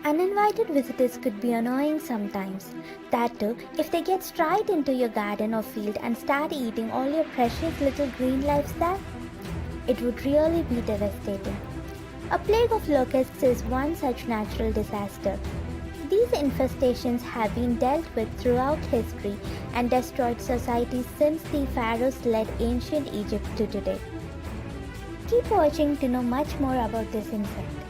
Uninvited visitors could be annoying sometimes. That too, if they get straight into your garden or field and start eating all your precious little green lives there, it would really be devastating. A plague of locusts is one such natural disaster. These infestations have been dealt with throughout history and destroyed societies since the pharaohs led ancient Egypt to today. Keep watching to know much more about this insect.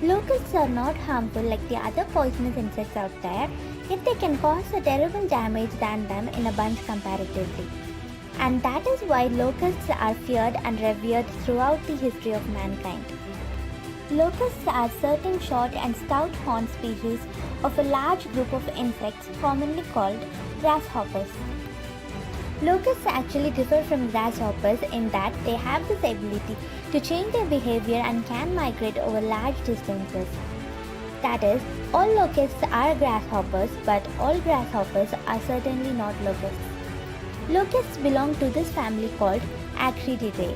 Locusts are not harmful like the other poisonous insects out there, yet they can cause a terrible damage than them in a bunch comparatively. And that is why locusts are feared and revered throughout the history of mankind. Locusts are certain short and stout horned species of a large group of insects commonly called grasshoppers. Locusts actually differ from grasshoppers in that they have this ability to change their behavior and can migrate over large distances. That is, all locusts are grasshoppers, but all grasshoppers are certainly not locusts. Locusts belong to this family called Acrididae.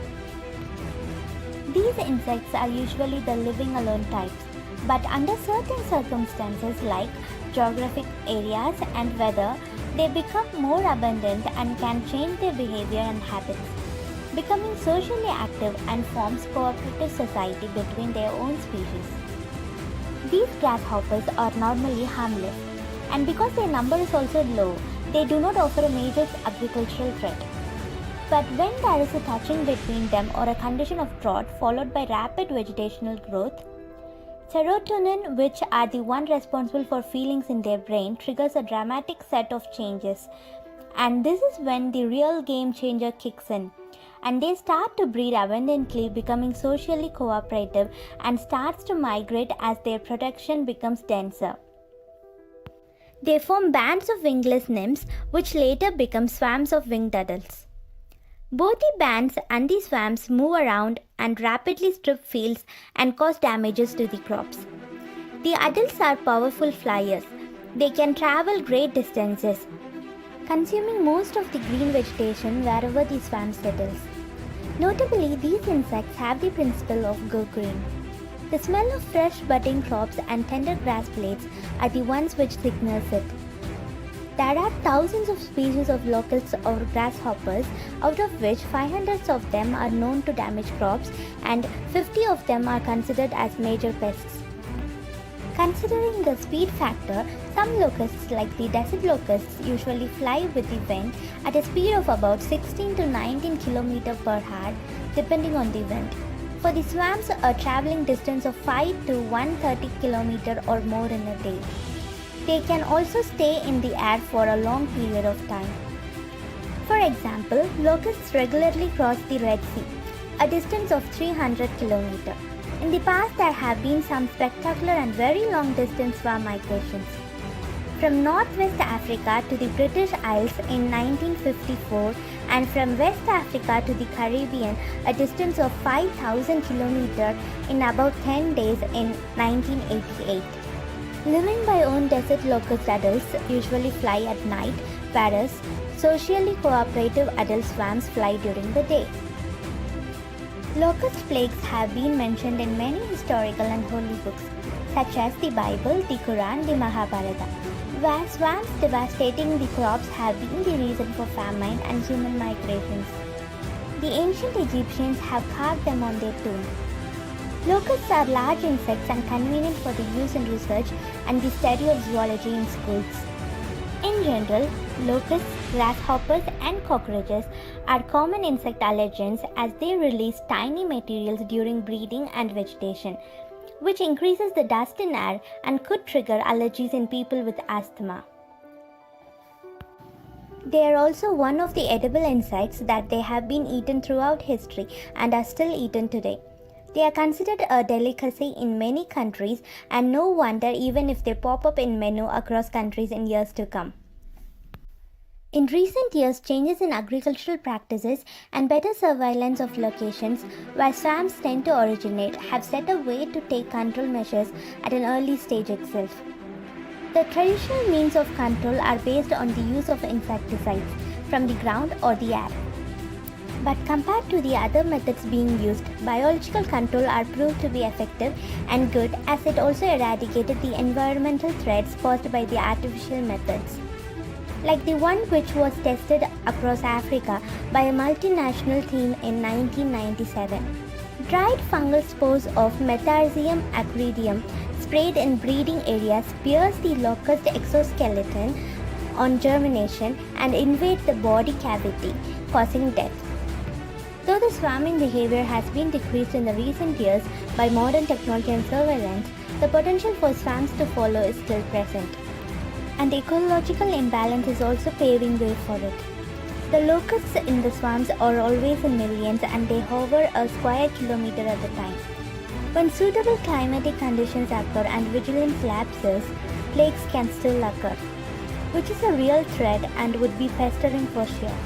These insects are usually the living alone types, but under certain circumstances like geographic areas and weather, they become more abundant and can change their behavior and habits, becoming socially active and forms cooperative society between their own species. These grasshoppers are normally harmless, and because their number is also low, they do not offer a major agricultural threat. But when there is a touching between them or a condition of drought followed by rapid vegetational growth, serotonin, which are the one responsible for feelings in their brain, triggers a dramatic set of changes. And this is when the real game changer kicks in. And they start to breed abundantly, becoming socially cooperative and starts to migrate as their protection becomes denser. They form bands of wingless nymphs, which later become swarms of winged adults. Both the bands and the swarms move around and rapidly strip fields and cause damages to the crops. The adults are powerful flyers. They can travel great distances, consuming most of the green vegetation wherever the swarm settles. Notably, these insects have the principle of go green. The smell of fresh budding crops and tender grass blades are the ones which signals it. There are thousands of species of locusts or grasshoppers, out of which 500 of them are known to damage crops and 50 of them are considered as major pests. Considering the speed factor, some locusts like the desert locusts usually fly with the wind at a speed of about 16 to 19 km per hour depending on the wind. For the swarms, a traveling distance of 5 to 130 km or more in a day. They can also stay in the air for a long period of time. For example, locusts regularly cross the Red Sea, a distance of 300 km. In the past, there have been some spectacular and very long distance swarm migrations. From Northwest Africa to the British Isles in 1954 and from West Africa to the Caribbean, a distance of 5,000 km in about 10 days in 1988. Living by own desert locust adults usually fly at night, whereas socially cooperative adult swarms fly during the day. Locust plagues have been mentioned in many historical and holy books, such as the Bible, the Quran, the Mahabharata, where swarms devastating the crops have been the reason for famine and human migrations. The ancient Egyptians have carved them on their tombs. Locusts are large insects and convenient for the use in research and the study of zoology in schools. In general, locusts, grasshoppers and cockroaches are common insect allergens as they release tiny materials during breeding and vegetation, which increases the dust in air and could trigger allergies in people with asthma. They are also one of the edible insects that they have been eaten throughout history and are still eaten today. They are considered a delicacy in many countries, and no wonder even if they pop up in menu across countries in years to come. In recent years, changes in agricultural practices and better surveillance of locations where swarms tend to originate have set a way to take control measures at an early stage itself. The traditional means of control are based on the use of insecticides from the ground or the air. But compared to the other methods being used, biological control are proved to be effective and good, as it also eradicated the environmental threats caused by the artificial methods, like the one which was tested across Africa by a multinational team in 1997. Dried fungal spores of Metarhizium acridum sprayed in breeding areas pierce the locust exoskeleton on germination and invade the body cavity, causing death. Though the swarming behavior has been decreased in the recent years by modern technology and surveillance, the potential for swarms to follow is still present. And ecological imbalance is also paving way for it. The locusts in the swarms are always in millions and they hover a square kilometer at a time. When suitable climatic conditions occur and vigilance lapses, plagues can still occur, which is a real threat and would be pestering for sure.